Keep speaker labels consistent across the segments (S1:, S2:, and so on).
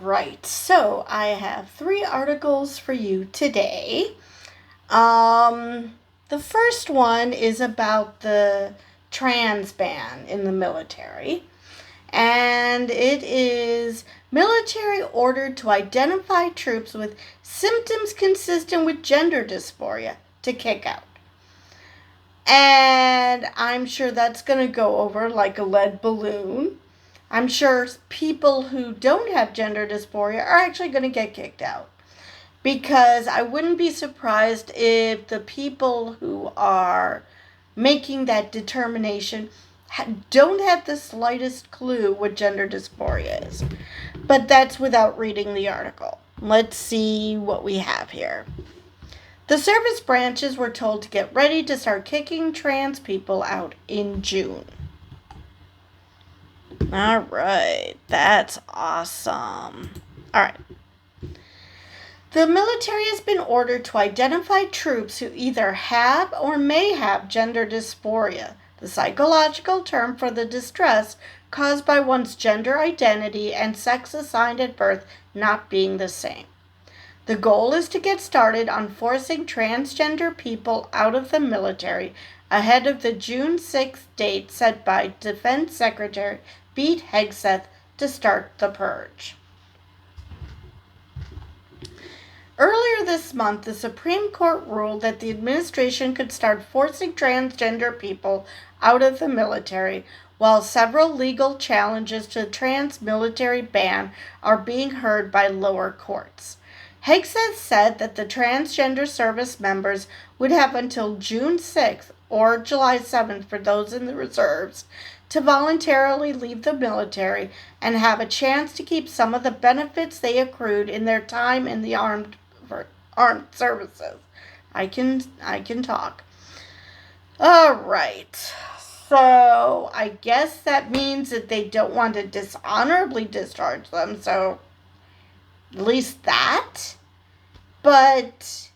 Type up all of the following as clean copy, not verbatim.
S1: right, so I have 3 articles for you today. The first one is about the trans ban in the military, and it is military ordered to identify troops with symptoms consistent with gender dysphoria to kick out. And I'm sure that's going to go over like a lead balloon. I'm sure people who don't have gender dysphoria are actually going to get kicked out. Because I wouldn't be surprised if the people who are making that determination don't have the slightest clue what gender dysphoria is. But that's without reading the article. Let's see what we have here. The service branches were told to get ready to start kicking trans people out in June. All right, that's awesome. All right. The military has been ordered to identify troops who either have or may have gender dysphoria, the psychological term for the distress caused by one's gender identity and sex assigned at birth not being the same. The goal is to get started on forcing transgender people out of the military ahead of the June 6th date set by Defense Secretary Pete Hegseth to start the purge. Earlier this month, the Supreme Court ruled that the administration could start forcing transgender people out of the military, while several legal challenges to the trans military ban are being heard by lower courts. Hegseth said that the transgender service members would have until June 6th or July 7th for those in the reserves to voluntarily leave the military and have a chance to keep some of the benefits they accrued in their time in the armed services. I can talk. All right. So I guess that means that they don't want to dishonorably discharge them. So at least that. But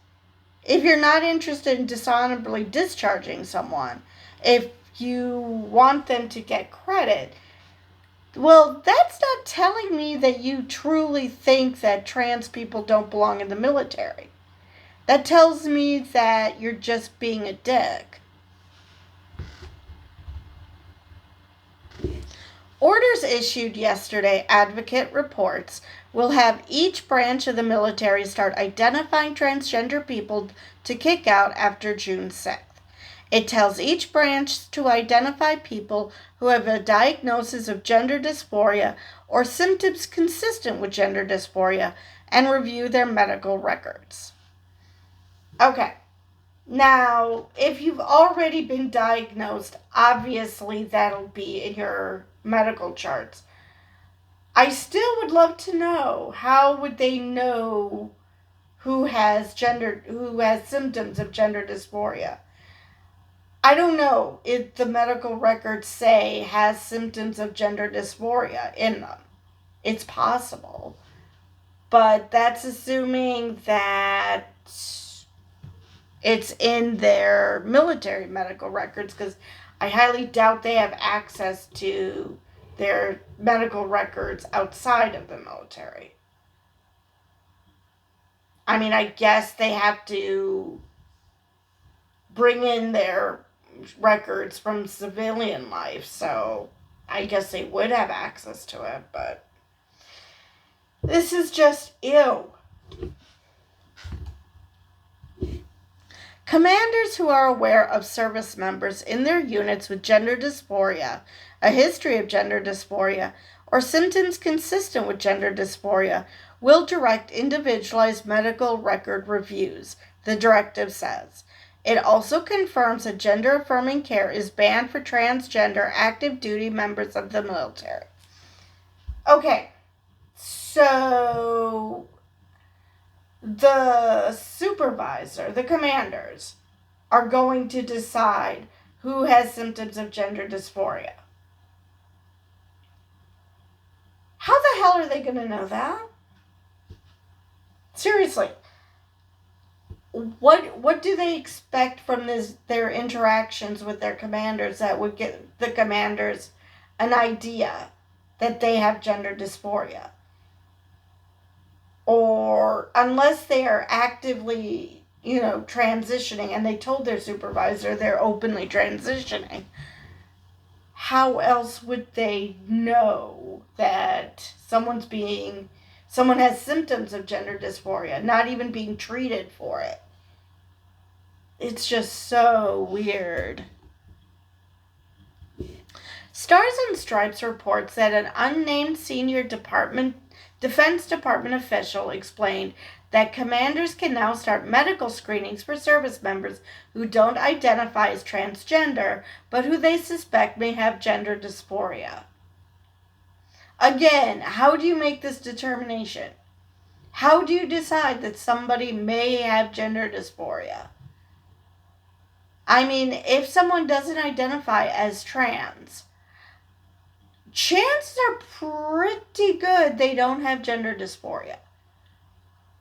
S1: if you're not interested in dishonorably discharging someone, if you want them to get credit, well, that's not telling me that you truly think that trans people don't belong in the military. That tells me that you're just being a dick. Orders issued yesterday, Advocate reports, will have each branch of the military start identifying transgender people to kick out after June 6th. It tells each branch to identify people who have a diagnosis of gender dysphoria or symptoms consistent with gender dysphoria and review their medical records. Okay. Now, if you've already been diagnosed, obviously that'll be in your medical charts. I still would love to know, how would they know who has symptoms of gender dysphoria? I don't know if the medical records say has symptoms of gender dysphoria in them. It's possible. But that's assuming that it's in their military medical records, because I highly doubt they have access to their medical records outside of the military. I mean, I guess they have to bring in their records from civilian life, so I guess they would have access to it, but this is just ew. Commanders who are aware of service members in their units with gender dysphoria, a history of gender dysphoria, or symptoms consistent with gender dysphoria will direct individualized medical record reviews, the directive says. It also confirms that gender-affirming care is banned for transgender active duty members of the military. Okay, so the supervisor, the commanders, are going to decide who has symptoms of gender dysphoria. How the hell are they going to know that? Seriously. What do they expect from their interactions with their commanders that would get the commanders an idea that they have gender dysphoria? or unless they are actively, transitioning and they told their supervisor they're openly transitioning, how else would they know that someone has symptoms of gender dysphoria, not even being treated for it? It's just so weird. Stars and Stripes reports that an unnamed senior Defense Department official explained that commanders can now start medical screenings for service members who don't identify as transgender, but who they suspect may have gender dysphoria. Again, how do you make this determination? How do you decide that somebody may have gender dysphoria? I mean, if someone doesn't identify as trans, chances are pretty good they don't have gender dysphoria.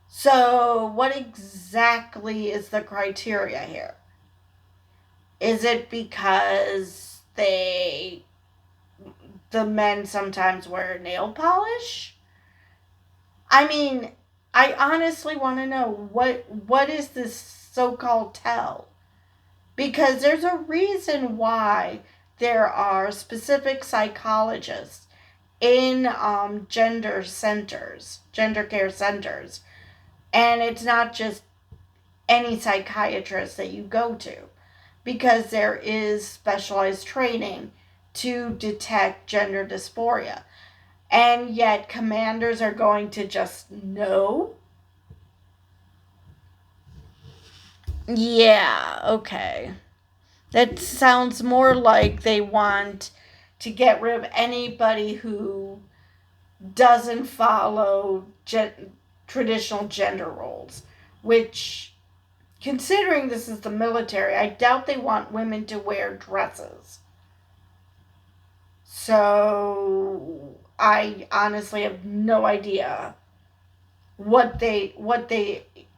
S1: So, what exactly is the criteria here? Is it because the men sometimes wear nail polish? I mean, I honestly want to know what is this so-called tell? Because there's a reason why there are specific psychologists in gender care centers. And it's not just any psychiatrist that you go to, because there is specialized training to detect gender dysphoria. And yet commanders are going to just know? Yeah, okay. That sounds more like they want to get rid of anybody who doesn't follow traditional gender roles, which, considering this is the military, I doubt they want women to wear dresses. So I honestly have no idea what they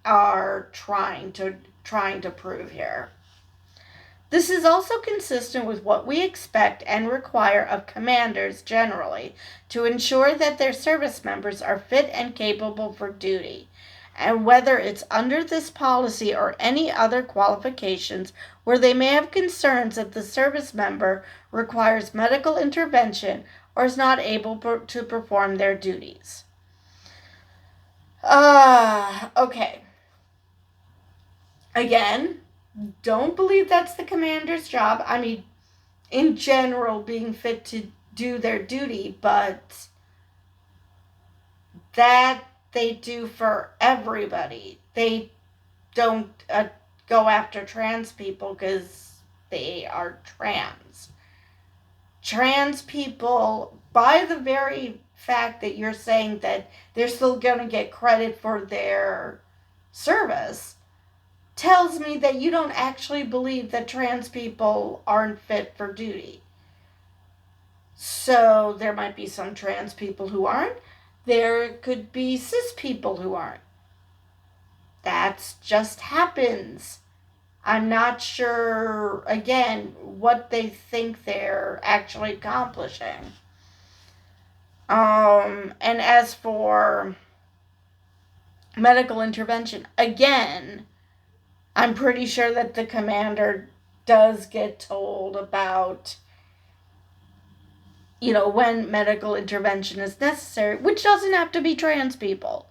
S1: are trying to prove here. This is also consistent with what we expect and require of commanders generally to ensure that their service members are fit and capable for duty. And whether it's under this policy or any other qualifications where they may have concerns that the service member requires medical intervention or is not able to perform their duties. Okay. Again, don't believe that's the commander's job. I mean, in general, being fit to do their duty, but that they do for everybody. They don't go after trans people because they are trans. Trans people, by the very fact that you're saying that they're still going to get credit for their service, tells me that you don't actually believe that trans people aren't fit for duty. So there might be some trans people who aren't. There could be cis people who aren't. That just happens. I'm not sure, again, what they think they're actually accomplishing. And as for medical intervention, again, I'm pretty sure that the commander does get told about, when medical intervention is necessary, which doesn't have to be trans people.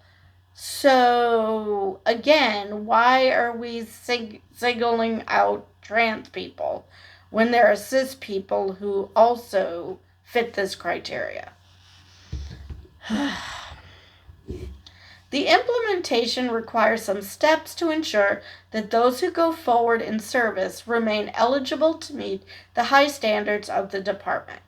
S1: So, again, why are we singling out trans people when there are cis people who also fit this criteria? The implementation requires some steps to ensure that those who go forward in service remain eligible to meet the high standards of the department.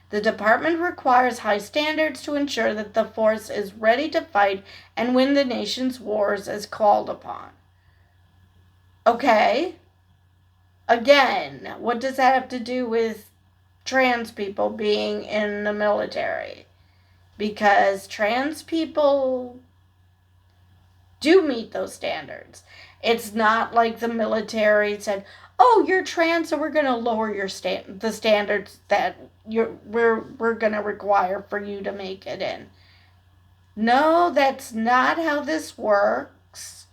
S1: The department requires high standards to ensure that the force is ready to fight and win the nation's wars as called upon. Okay. Again, what does that have to do with trans people being in the military? Because trans people do meet those standards. It's not like the military said, "Oh, you're trans, so we're going to lower the standards that we're going to require for you to make it in." No, that's not how this works.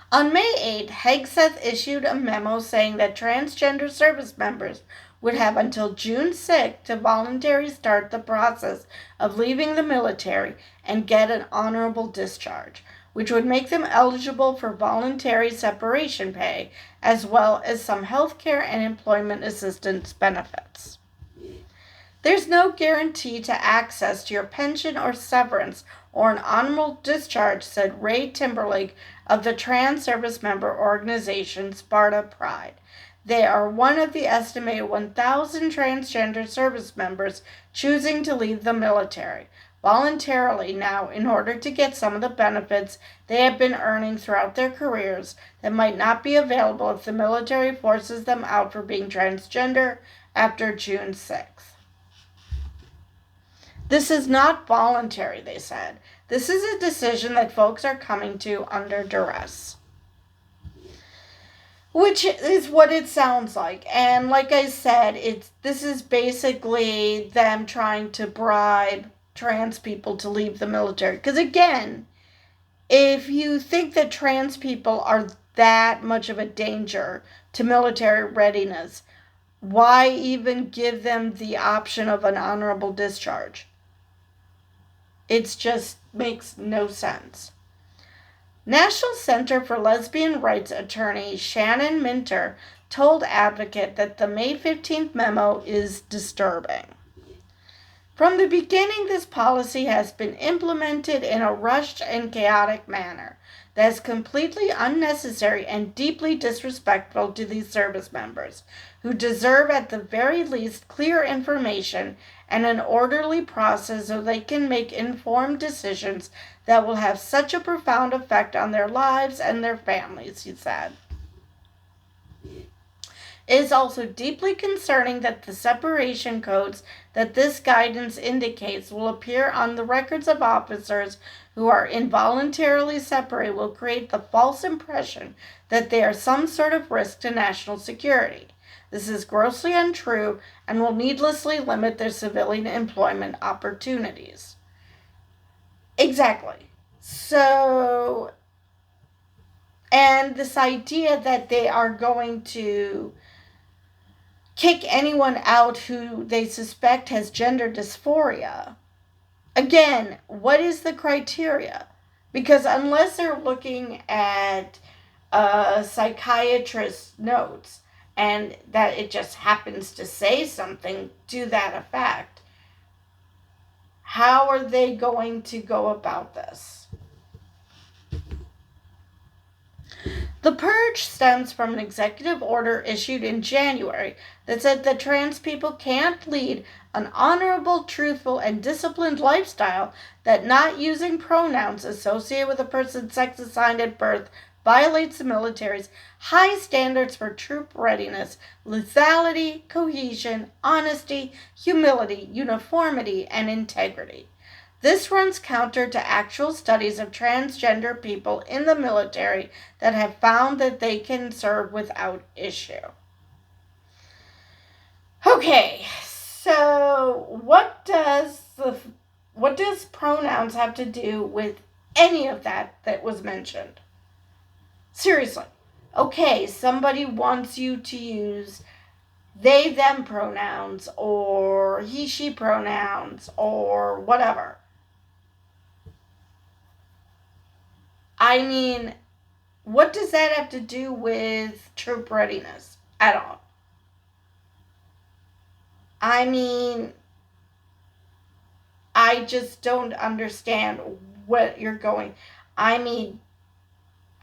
S1: On May 8th, Hegseth issued a memo saying that transgender service members would have until June 6th to voluntarily start the process of leaving the military and get an honorable discharge, which would make them eligible for voluntary separation pay, as well as some health care and employment assistance benefits. There's no guarantee to access to your pension or severance or an honorable discharge, said Ray Timberlake of the trans service member organization Sparta Pride. They are one of the estimated 1,000 transgender service members choosing to leave the military voluntarily now in order to get some of the benefits they have been earning throughout their careers that might not be available if the military forces them out for being transgender after June 6th. This is not voluntary, they said. This is a decision that folks are coming to under duress. Which is what it sounds like. And like I said, this is basically them trying to bribe trans people to leave the military. Because again, if you think that trans people are that much of a danger to military readiness, why even give them the option of an honorable discharge? It just makes no sense. National Center for Lesbian Rights attorney Shannon Minter told Advocate that the May 15th memo is disturbing. From the beginning, this policy has been implemented in a rushed and chaotic manner that is completely unnecessary and deeply disrespectful to these service members, who deserve at the very least clear information and an orderly process so they can make informed decisions that will have such a profound effect on their lives and their families, he said. It is also deeply concerning that the separation codes that this guidance indicates will appear on the records of officers who are involuntarily separated will create the false impression that they are some sort of risk to national security. This is grossly untrue and will needlessly limit their civilian employment opportunities. Exactly. So, and this idea that they are going to kick anyone out who they suspect has gender dysphoria. Again, what is the criteria? Because unless they're looking at a psychiatrist's notes and that it just happens to say something to that effect, how are they going to go about this? The purge stems from an executive order issued in January that said that trans people can't lead an honorable, truthful, and disciplined lifestyle, that not using pronouns associated with a person's sex assigned at birth violates the military's high standards for troop readiness, lethality, cohesion, honesty, humility, uniformity, and integrity. This runs counter to actual studies of transgender people in the military that have found that they can serve without issue. Okay, so what does pronouns have to do with any of that was mentioned? Seriously. Okay, somebody wants you to use they, them pronouns or he, she pronouns or whatever. I mean, what does that have to do with troop readiness at all? I mean, I just don't understand what you're going. I mean,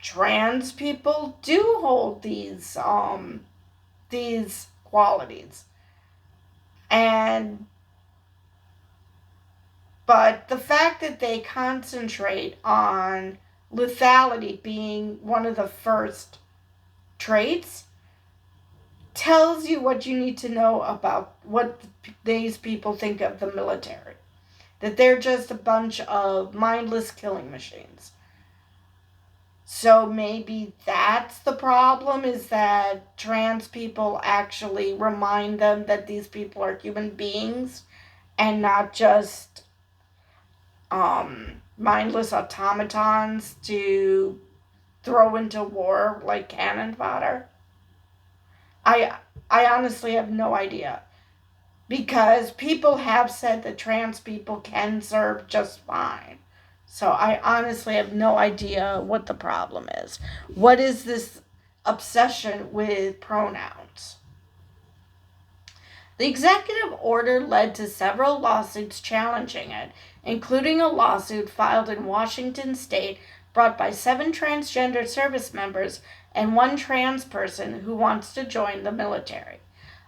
S1: trans people do hold these qualities. But the fact that they concentrate on lethality being one of the first traits tells you what you need to know about what these people think of the military. That they're just a bunch of mindless killing machines. So maybe that's the problem, is that trans people actually remind them that these people are human beings and not just mindless automatons to throw into war like cannon fodder? I I honestly have no idea, because people have said that trans people can serve just fine. So I honestly have no idea what the problem is. What is this obsession with pronouns? The executive order led to several lawsuits challenging it, including a lawsuit filed in Washington state brought by 7 transgender service members and 1 trans person who wants to join the military.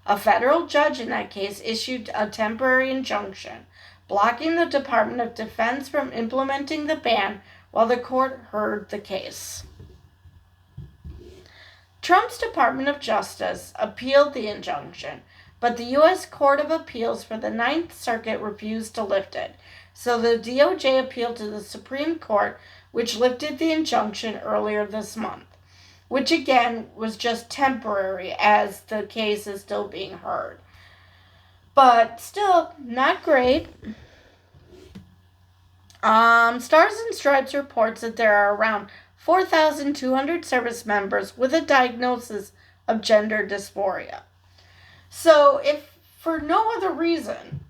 S1: A federal judge in that case issued a temporary injunction, blocking the Department of Defense from implementing the ban while the court heard the case. Trump's Department of Justice appealed the injunction, but the U.S. Court of Appeals for the Ninth Circuit refused to lift it, so the DOJ appealed to the Supreme Court, which lifted the injunction earlier this month, which again was just temporary as the case is still being heard. But still, not great. Stars and Stripes reports that there are around 4,200 service members with a diagnosis of gender dysphoria. So, if for no other reason,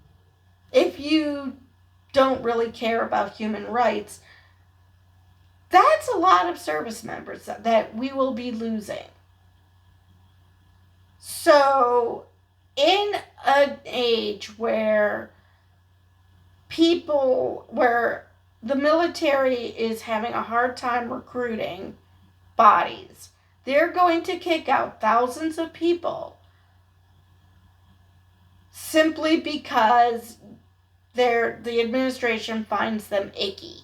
S1: if you don't really care about human rights, that's a lot of service members that we will be losing. So, in an age where the military is having a hard time recruiting bodies, they're going to kick out thousands of people simply because the administration finds them icky.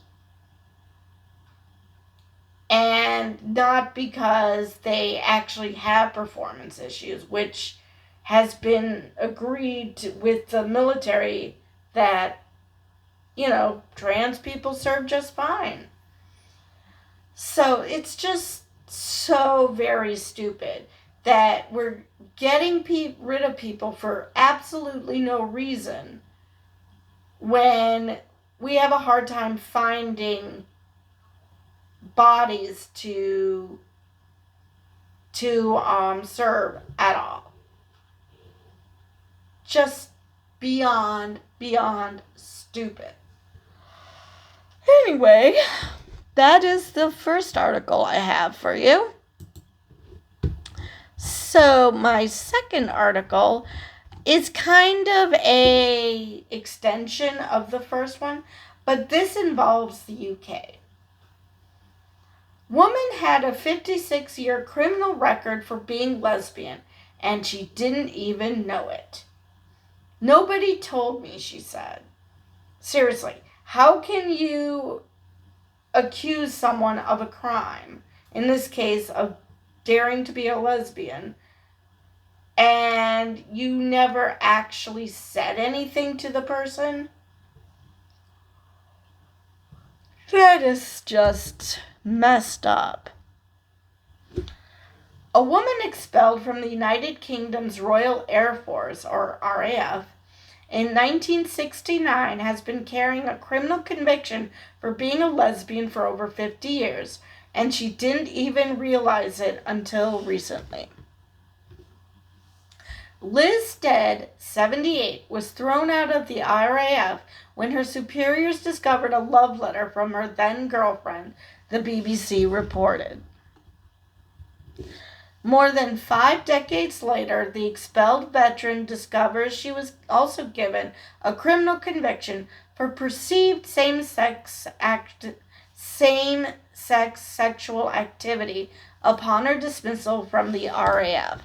S1: And not because they actually have performance issues, which has been agreed with the military that, trans people serve just fine. So it's just so very stupid that we're getting rid of people for absolutely no reason when we have a hard time finding bodies to serve at all. Just beyond stupid. Anyway, that is the first article I have for you. So my second article is kind of a extension of the first one, but this involves the UK. Woman had a 56-year criminal record for being lesbian, and she didn't even know it. Nobody told me, she said. Seriously, how can you accuse someone of a crime, in this case of daring to be a lesbian, and you never actually said anything to the person? That is just messed up. A woman expelled from the United Kingdom's Royal Air Force, or RAF, in 1969 has been carrying a criminal conviction for being a lesbian for over 50 years, and she didn't even realize it until recently. Liz Stead, 78, was thrown out of the RAF when her superiors discovered a love letter from her then-girlfriend, the BBC reported. More than 5 decades later, the expelled veteran discovers she was also given a criminal conviction for perceived same-sex sexual activity upon her dismissal from the RAF.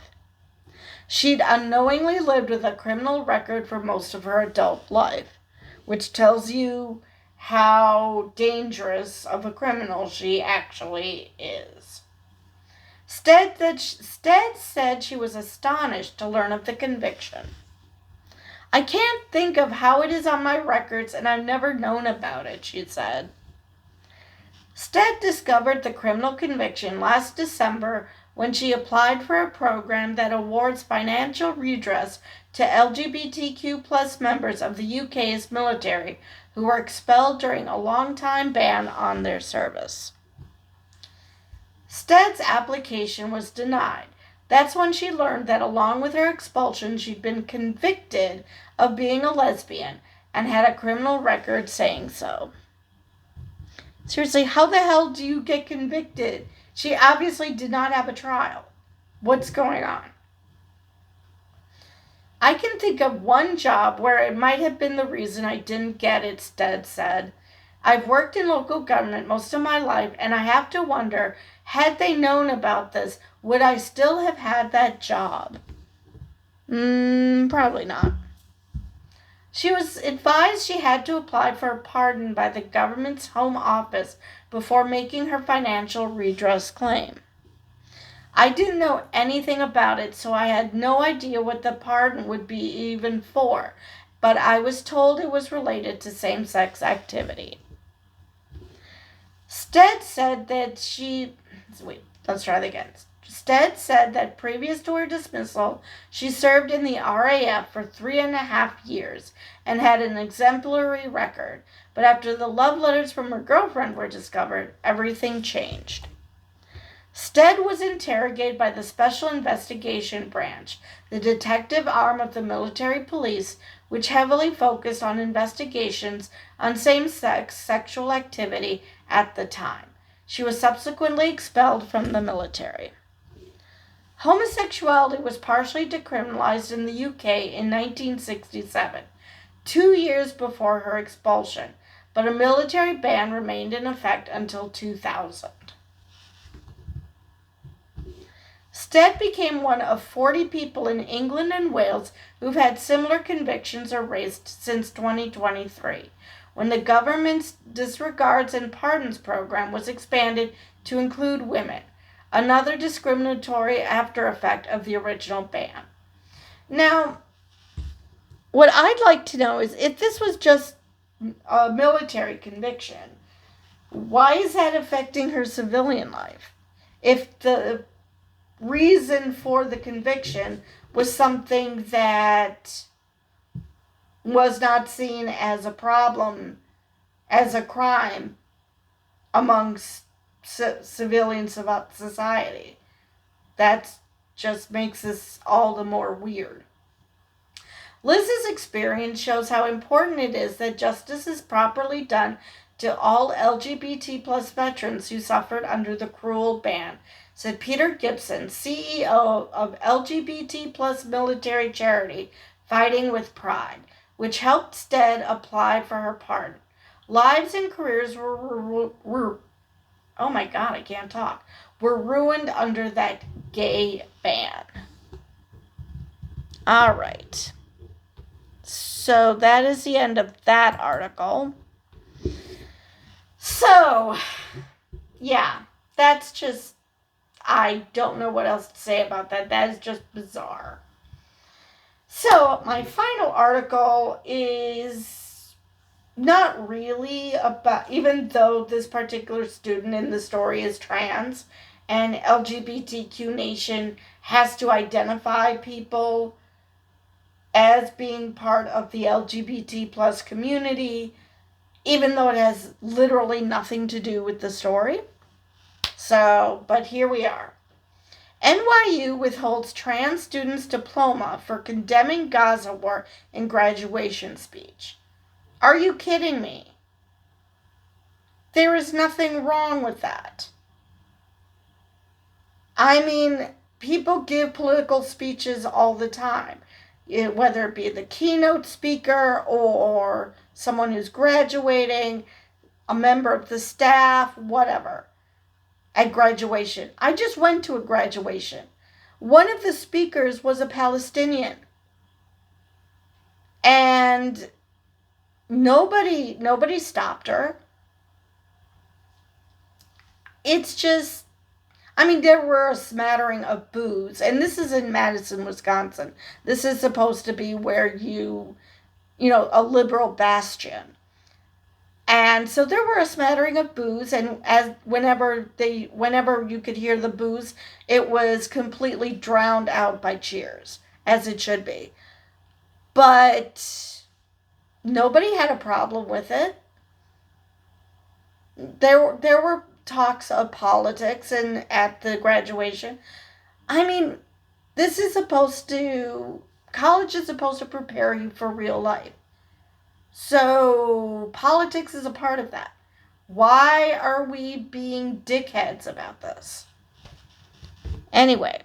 S1: She'd unknowingly lived with a criminal record for most of her adult life, which tells you how dangerous of a criminal she actually is. Stead said she was astonished to learn of the conviction. I can't think of how it is on my records, and I've never known about it, she said. Stead discovered the criminal conviction last December when she applied for a program that awards financial redress to LGBTQ+ members of the UK's military who were expelled during a long-time ban on their service. Stead's application was denied. That's when she learned that along with her expulsion, she'd been convicted of being a lesbian and had a criminal record saying so. Seriously, how the hell do you get convicted? She obviously did not have a trial. What's going on? I can think of one job where it might have been the reason I didn't get it, Stead said. I've worked in local government most of my life, and I have to wonder, had they known about this, would I still have had that job? Probably not. She was advised she had to apply for a pardon by the government's home office before making her financial redress claim. I didn't know anything about it, so I had no idea what the pardon would be even for, but I was told it was related to same-sex activity. Stead said that Stead said that previous to her dismissal, she served in the RAF for 3.5 years and had an exemplary record. But after the love letters from her girlfriend were discovered, everything changed. Stead was interrogated by the Special Investigation Branch, the detective arm of the military police, which heavily focused on investigations on same-sex sexual activity at the time. She was subsequently expelled from the military. Homosexuality was partially decriminalized in the UK in 1967, 2 years before her expulsion, but a military ban remained in effect until 2000. Stead became one of 40 people in England and Wales who've had similar convictions erased since 2023, when the government's disregards and pardons program was expanded to include women, another discriminatory after effect of the original ban. Now, what I'd like to know is if this was just a military conviction, why is that affecting her civilian life? If the reason for the conviction was something that was not seen as a problem, as a crime amongst civilian society. That just makes this all the more weird. Liz's experience shows how important it is that justice is properly done to all LGBT plus veterans who suffered under the cruel ban, said Peter Gibson, CEO of LGBT plus military charity Fighting with Pride, which helped Stead apply for her pardon. Lives and careers were ruined under that gay ban. All right. So that is the end of that article. So, yeah, that's just, I don't know what else to say about that. That is just bizarre. So, my final article is not really about, even though this particular student in the story is trans, and LGBTQ Nation has to identify people as being part of the LGBT plus community, even though it has literally nothing to do with the story. So, but here we are. NYU withholds trans students' diploma for condemning Gaza war in graduation speech. Are you kidding me? There is nothing wrong with that. I mean, people give political speeches all the time, whether it be the keynote speaker or someone who's graduating, a member of the staff, whatever, at graduation. I just went to a graduation. One of the speakers was a Palestinian. And nobody stopped her. It's just, I mean, there were a smattering of boos, and this is in Madison, Wisconsin. This is supposed to be where a liberal bastion. And so there were a smattering of boos, and whenever you could hear the boos, it was completely drowned out by cheers, as it should be. But Nobody had a problem with it. There were talks of politics and at the graduation. I mean, this is supposed to college is supposed to prepare you for real life. So politics is a part of that. Why are we being dickheads about this? Anyway,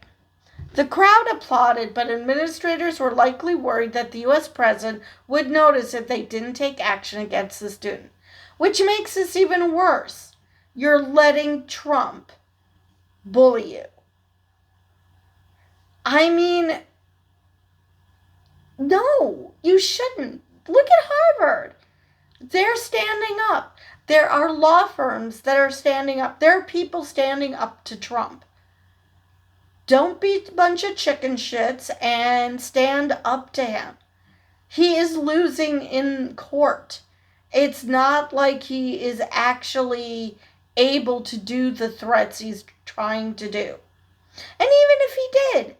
S1: the crowd applauded, but administrators were likely worried that the U.S. president would notice if they didn't take action against the student. Which makes this even worse. You're letting Trump bully you. I mean, no, you shouldn't. Look at Harvard. They're standing up. There are law firms that are standing up. There are people standing up to Trump. Don't be a bunch of chicken shits and stand up to him. He is losing in court. It's not like he is actually able to do the threats he's trying to do. And even if he did,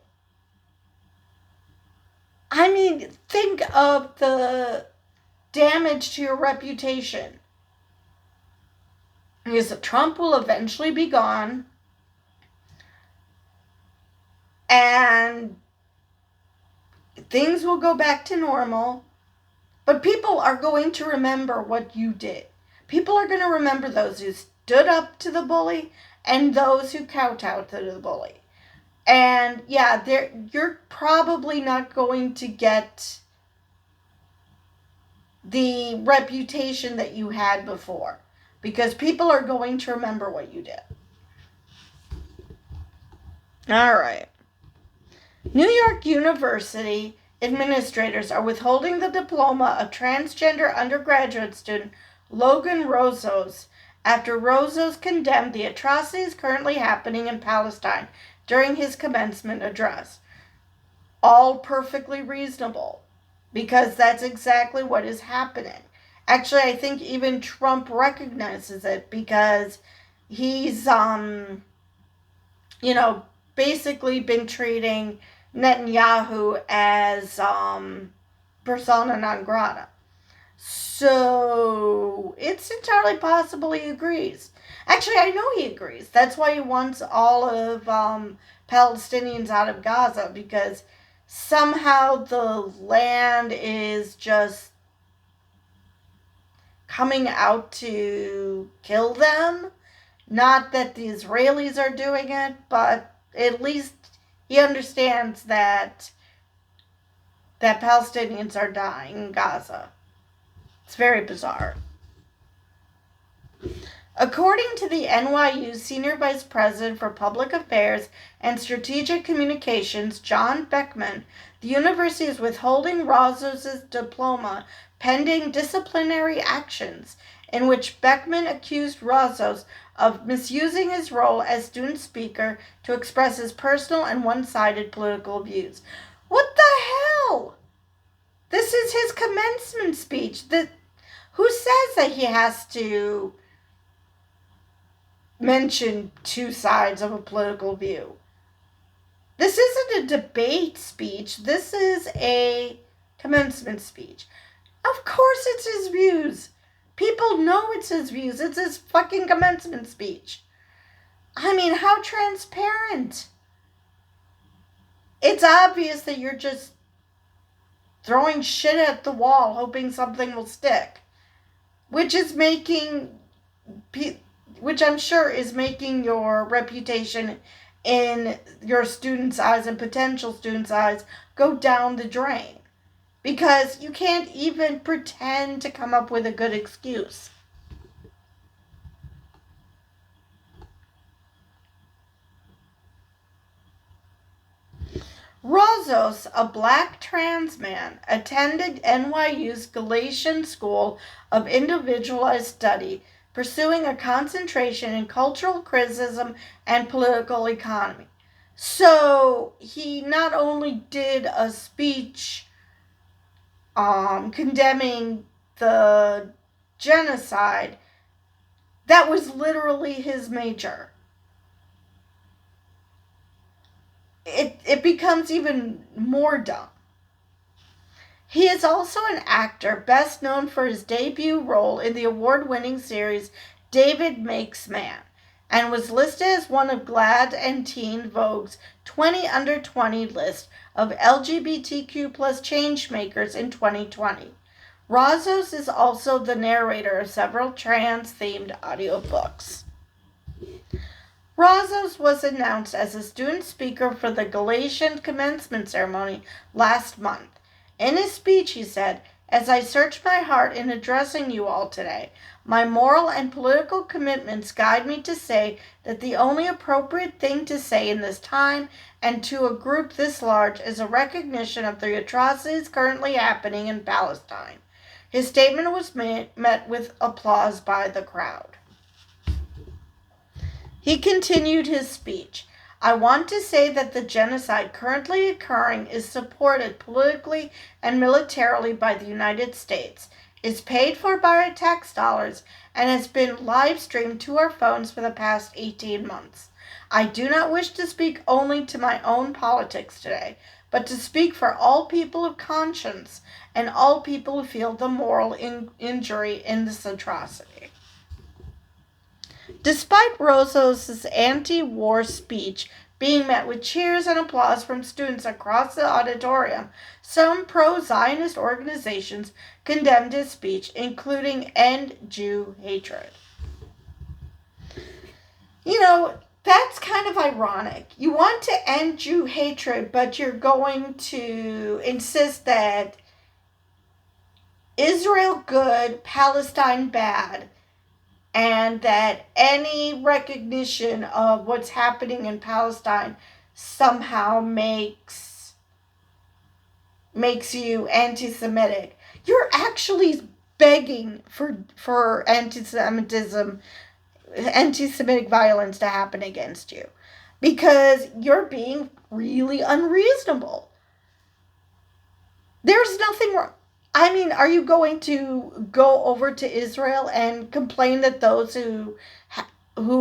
S1: I mean, think of the damage to your reputation. Because Trump will eventually be gone. And things will go back to normal. But people are going to remember what you did. People are going to remember those who stood up to the bully and those who kowtowed to the bully. And yeah, you're probably not going to get the reputation that you had before. Because people are going to remember what you did. All right. New York University administrators are withholding the diploma of transgender undergraduate student Logan Rozos after Rozos condemned the atrocities currently happening in Palestine during his commencement address. All perfectly reasonable, because that's exactly what is happening. Actually, I think even Trump recognizes it because he's, basically been treating Netanyahu as persona non grata. So it's entirely possible he agrees. Actually, I know he agrees. That's why he wants all of Palestinians out of Gaza, because somehow the land is just coming out to kill them. Not that the Israelis are doing it, but at least he understands that Palestinians are dying in Gaza. It's very bizarre. According to the NYU Senior Vice President for Public Affairs and Strategic Communications, John Beckman, the university is withholding Rozos' diploma pending disciplinary actions, in which Beckman accused Rozos of misusing his role as student speaker to express his personal and one-sided political views. What the hell? This is his commencement speech. Who says that he has to mention two sides of a political view? This isn't a debate speech. This is a commencement speech. Of course it's his views. People know it's his views. It's his fucking commencement speech. I mean, how transparent. It's obvious that you're just throwing shit at the wall, hoping something will stick. Which I'm sure is making your reputation in your students' eyes and potential students' eyes go down the drain. Because you can't even pretend to come up with a good excuse. Rozos, a black trans man, attended NYU's Galatian School of Individualized Study, pursuing a concentration in cultural criticism and political economy. So he not only did a speech condemning the genocide, that was literally his major. It becomes even more dumb. He is also an actor, best known for his debut role in the award-winning series David Makes Man, and was listed as one of Glad and Teen Vogue's 20 Under 20 list of LGBTQ plus changemakers in 2020. Razos is also the narrator of several trans-themed audiobooks. Razos was announced as a student speaker for the Galatian commencement ceremony last month. In his speech, he said, "As I search my heart in addressing you all today, my moral and political commitments guide me to say that the only appropriate thing to say in this time and to a group this large is a recognition of the atrocities currently happening in Palestine." His statement was met with applause by the crowd. He continued his speech. "I want to say that the genocide currently occurring is supported politically and militarily by the United States, is paid for by our tax dollars, and has been live streamed to our phones for the past 18 months. I do not wish to speak only to my own politics today, but to speak for all people of conscience and all people who feel the moral injury in this atrocity." Despite Razos' anti-war speech being met with cheers and applause from students across the auditorium, some pro-Zionist organizations condemned his speech, including End Jew Hatred. That's kind of ironic. You want to end Jew hatred, but you're going to insist that Israel good, Palestine bad, and that any recognition of what's happening in Palestine somehow makes you anti-Semitic. You're actually begging for anti-Semitic violence to happen against you, because you're being really unreasonable. There's nothing wrong. I mean, are you going to go over to Israel and complain that those who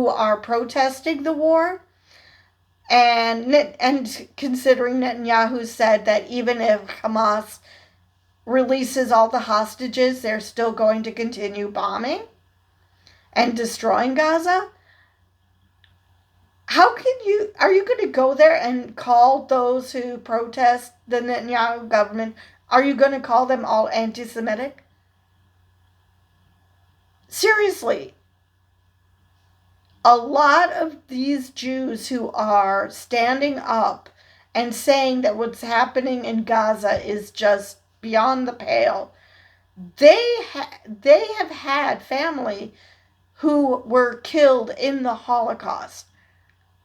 S1: are protesting the war, and considering Netanyahu said that even if Hamas releases all the hostages, they're still going to continue bombing and destroying Gaza? Are you going to go there and call those who protest the Netanyahu government, are you going to call them all anti-Semitic? Seriously, a lot of these Jews who are standing up and saying that what's happening in Gaza is just beyond the pale, they have had family who were killed in the Holocaust.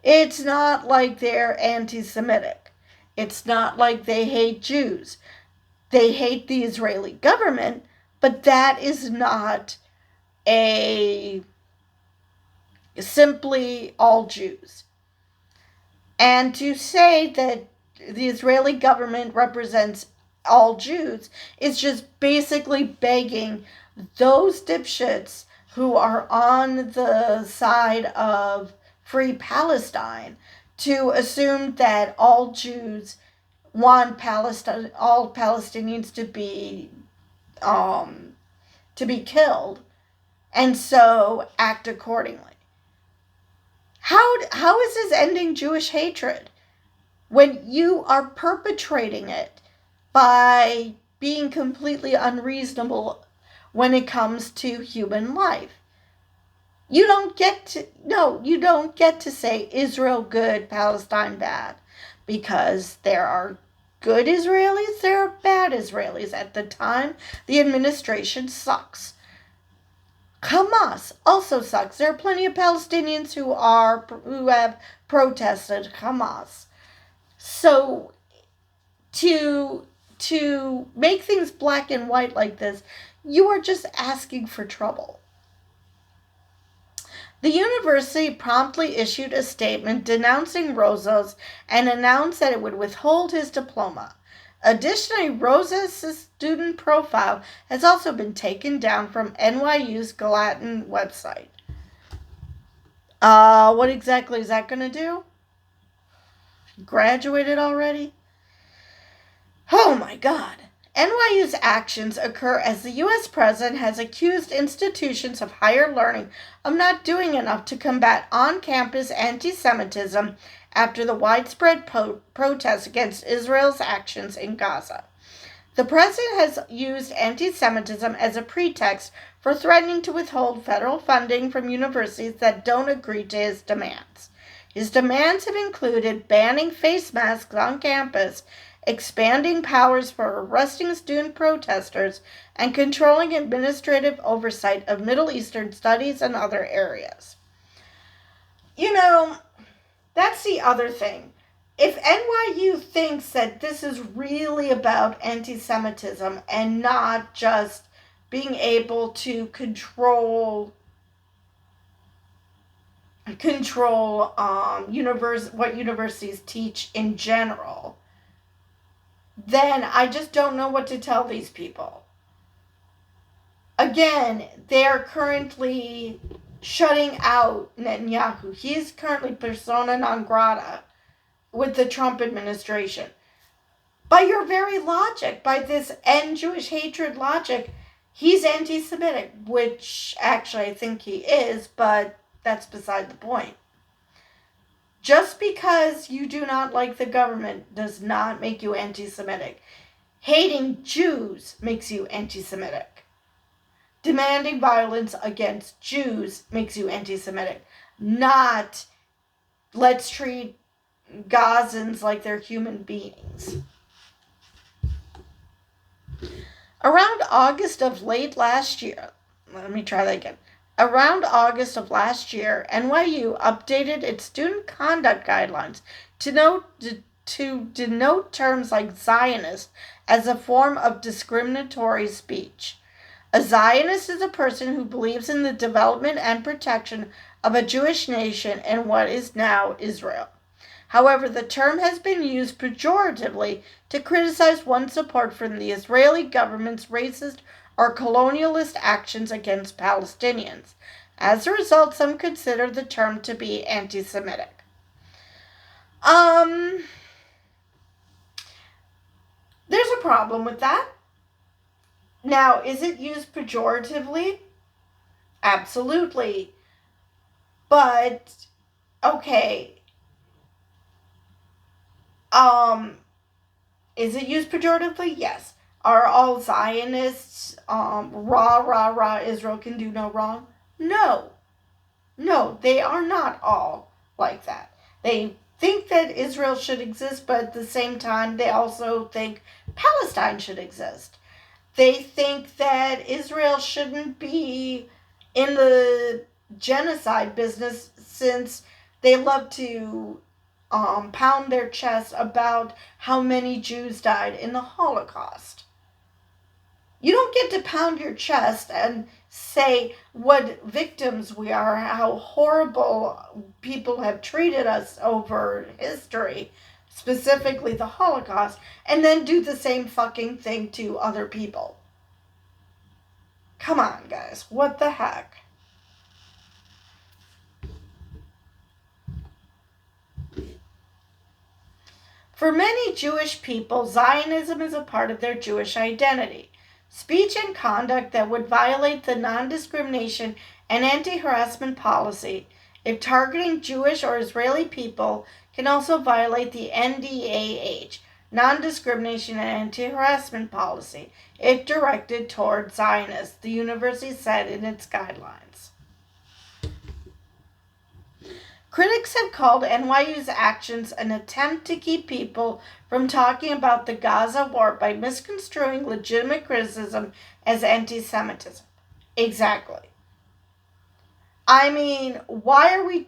S1: It's not like they're anti-Semitic. It's not like they hate Jews. They hate the Israeli government, but that is not simply all Jews. And to say that the Israeli government represents all Jews is just basically begging those dipshits who are on the side of Free Palestine to assume that all Jews want all Palestinians to be killed, and so act accordingly. How is this ending Jewish hatred when you are perpetrating it by being completely unreasonable when it comes to human life? You don't get to say Israel good, Palestine bad, because there are good Israelis, there are bad Israelis. At the time, the administration sucks. Hamas also sucks. There are plenty of Palestinians who have protested Hamas. So to make things black and white like this, you are just asking for trouble. The university promptly issued a statement denouncing Razos and announced that it would withhold his diploma. Additionally, Razos' student profile has also been taken down from NYU's Gallatin website. What exactly is that going to do? Graduated already? Oh my God. NYU's actions occur as the U.S. president has accused institutions of higher learning of not doing enough to combat on-campus anti-Semitism after the widespread protests against Israel's actions in Gaza. The president has used anti-Semitism as a pretext for threatening to withhold federal funding from universities that don't agree to his demands. His demands have included banning face masks on campus, expanding powers for arresting student protesters, and controlling administrative oversight of Middle Eastern studies and other areas. That's the other thing. If NYU thinks that this is really about anti-Semitism and not just being able to control what universities teach in general, then I just don't know what to tell these people. Again, they are currently shutting out Netanyahu. He is currently persona non grata with the Trump administration. By your very logic, by this end Jewish hatred logic, he's anti-Semitic, which actually I think he is, but that's beside the point. Just because you do not like the government does not make you anti-Semitic. Hating Jews makes you anti-Semitic. Demanding violence against Jews makes you anti-Semitic. Not, let's treat Gazans like they're human beings. Around August of last year, Around August of last year, NYU updated its student conduct guidelines to denote terms like Zionist as a form of discriminatory speech. A Zionist is a person who believes in the development and protection of a Jewish nation in what is now Israel. However, the term has been used pejoratively to criticize one's support for the Israeli government's racist or colonialist actions against Palestinians. As a result, some consider the term to be anti-Semitic. There's a problem with that. Now, is it used pejoratively? Absolutely. But, okay. Is it used pejoratively? Yes. Are all Zionists, rah, Israel can do no wrong? No. No, they are not all like that. They think that Israel should exist, but at the same time, they also think Palestine should exist. They think that Israel shouldn't be in the genocide business since they love to pound their chest about how many Jews died in the Holocaust. You don't get to pound your chest and say what victims we are, how horrible people have treated us over history, specifically the Holocaust, and then do the same fucking thing to other people. Come on, guys. What the heck? For many Jewish people, Zionism is a part of their Jewish identity. Speech and conduct that would violate the non-discrimination and anti-harassment policy, if targeting Jewish or Israeli people, can also violate the NDAH, non-discrimination and anti-harassment policy, if directed toward Zionists, the university said in its guidelines. Critics have called NYU's actions an attempt to keep people from talking about the Gaza war by misconstruing legitimate criticism as anti-Semitism. Exactly. I mean, why are we...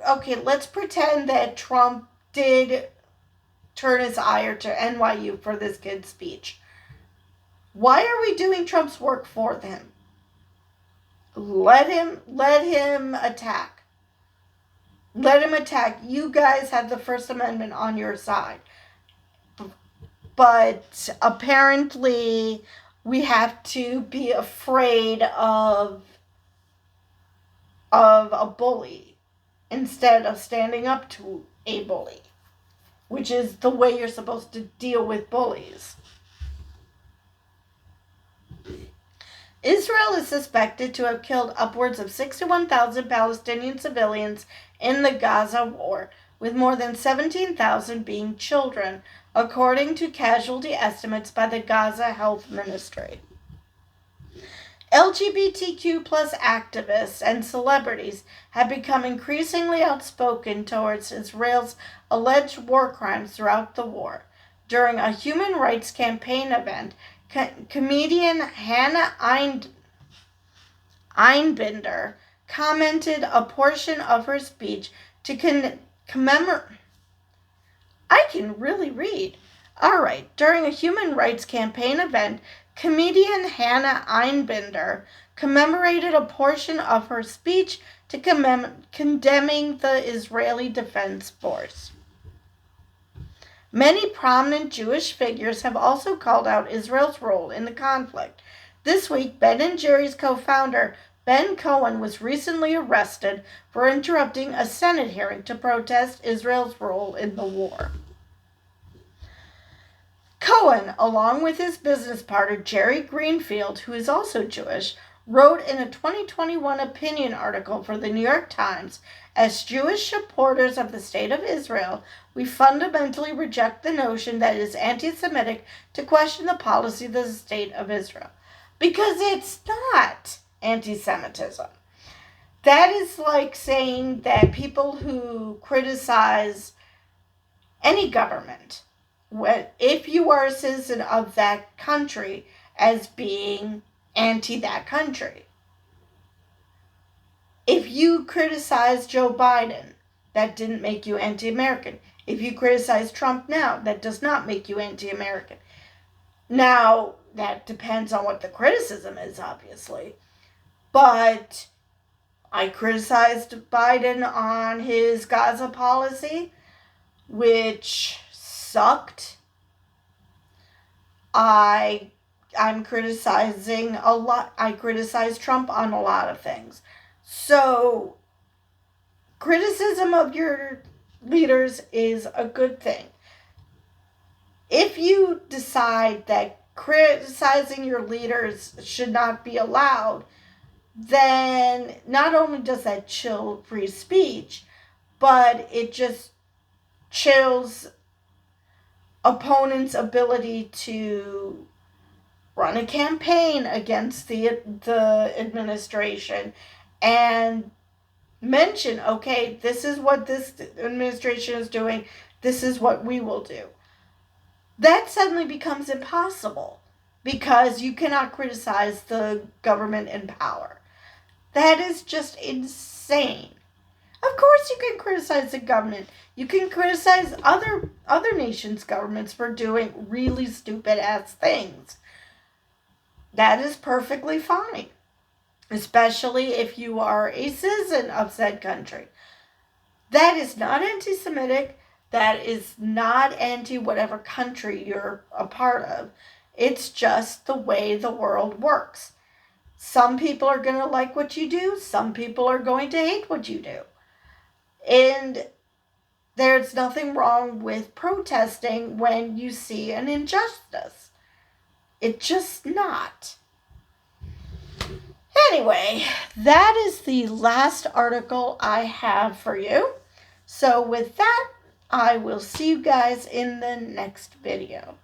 S1: okay, let's pretend that Trump did turn his ire to NYU for this kid's speech. Why are we doing Trump's work for him? Let him attack. Let him attack. You guys have the First Amendment on your side. But apparently we have to be afraid of a bully instead of standing up to a bully, which is the way you're supposed to deal with bullies. Israel is suspected to have killed upwards of 61,000 Palestinian civilians in the Gaza war, with more than 17,000 being children, according to casualty estimates by the Gaza Health Ministry. LGBTQ plus activists and celebrities have become increasingly outspoken towards Israel's alleged war crimes throughout the war. During a human rights campaign event, comedian Hannah Einbinder commented a portion of her speech to commemorate. I can really read. All right. During a human rights campaign event, comedian Hannah Einbinder commemorated a portion of her speech to condemning the Israeli Defense Force. Many prominent Jewish figures have also called out Israel's role in the conflict. This week, Ben & Jerry's co-founder Ben Cohen was recently arrested for interrupting a Senate hearing to protest Israel's role in the war. Cohen, along with his business partner Jerry Greenfield, who is also Jewish, wrote in a 2021 opinion article for the New York Times, "As Jewish supporters of the State of Israel, we fundamentally reject the notion that it is anti-Semitic to question the policy of the State of Israel." Because it's not anti-Semitism. That is like saying that people who criticize any government, if you are a citizen of that country, as being anti that country. If you criticize Joe Biden, that didn't make you anti-American. If you criticize Trump now, that does not make you anti-American. Now, that depends on what the criticism is, obviously. But I criticized Biden on his Gaza policy, which sucked. I'm criticizing a lot. I criticize Trump on a lot of things. So, criticism of your leaders is a good thing. If you decide that criticizing your leaders should not be allowed, then not only does that chill free speech, but it just chills opponents' ability to run a campaign against the administration and mention, okay, this is what this administration is doing, this is what we will do. That suddenly becomes impossible because you cannot criticize the government in power. That is just insane. Of course you can criticize the government. You can criticize other nations' governments for doing really stupid-ass things. That is perfectly fine, especially if you are a citizen of said country. That is not anti-Semitic. That is not anti-whatever country you're a part of. It's just the way the world works. Some people are going to like what you do. Some people are going to hate what you do. And there's nothing wrong with protesting when you see an injustice. It's just not. Anyway, that is the last article I have for you. So with that, I will see you guys in the next video.